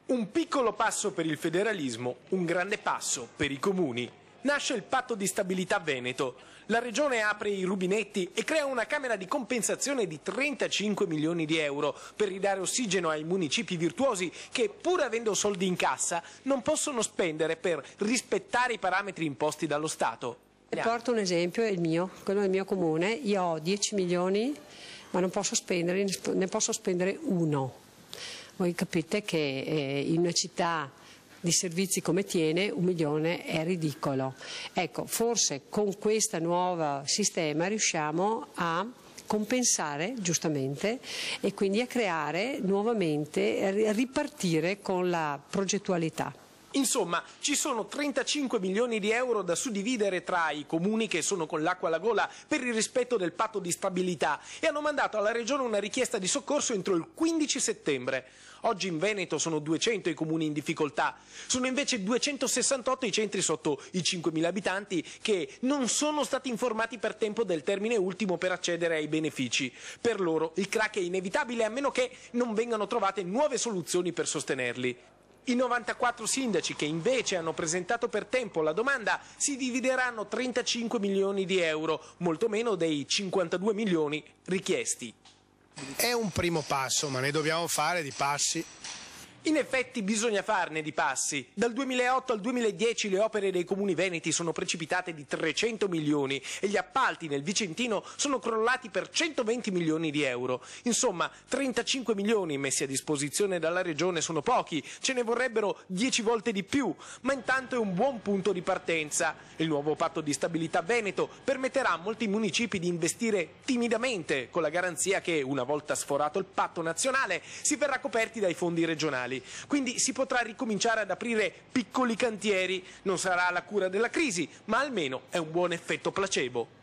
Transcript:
Un piccolo passo per il federalismo, un grande passo per i comuni. Nasce il Patto di Stabilità Veneto. La Regione apre i rubinetti e crea una camera di compensazione di 35 milioni di euro per ridare ossigeno ai municipi virtuosi che, pur avendo soldi in cassa, non possono spendere per rispettare i parametri imposti dallo Stato. Porto un esempio, è il mio, quello del mio comune. Io ho 10 milioni, ma non posso spendere, ne posso spendere uno. Voi capite che in una città di servizi come Tiene 1 milione è ridicolo. Ecco, forse con questo nuovo sistema riusciamo a compensare giustamente e quindi a creare nuovamente, a ripartire con la progettualità. Insomma, ci sono 35 milioni di euro da suddividere tra i comuni che sono con l'acqua alla gola per il rispetto del patto di stabilità e hanno mandato alla Regione una richiesta di soccorso entro il 15 settembre. Oggi in Veneto sono 200 i comuni in difficoltà, sono invece 268 i centri sotto i 5.000 abitanti che non sono stati informati per tempo del termine ultimo per accedere ai benefici. Per loro il crack è inevitabile a meno che non vengano trovate nuove soluzioni per sostenerli. I 94 sindaci che invece hanno presentato per tempo la domanda si divideranno 35 milioni di euro, molto meno dei 52 milioni richiesti. È un primo passo, ma ne dobbiamo fare di passi. In effetti bisogna farne di passi. Dal 2008 al 2010 le opere dei comuni veneti sono precipitate di 300 milioni e gli appalti nel Vicentino sono crollati per 120 milioni di euro. Insomma, 35 milioni messi a disposizione dalla Regione sono pochi, ce ne vorrebbero 10 volte di più, ma intanto è un buon punto di partenza. Il nuovo patto di stabilità veneto permetterà a molti municipi di investire timidamente, con la garanzia che, una volta sforato il patto nazionale, si verrà coperti dai fondi regionali. Quindi si potrà ricominciare ad aprire piccoli cantieri, non sarà la cura della crisi, ma almeno è un buon effetto placebo.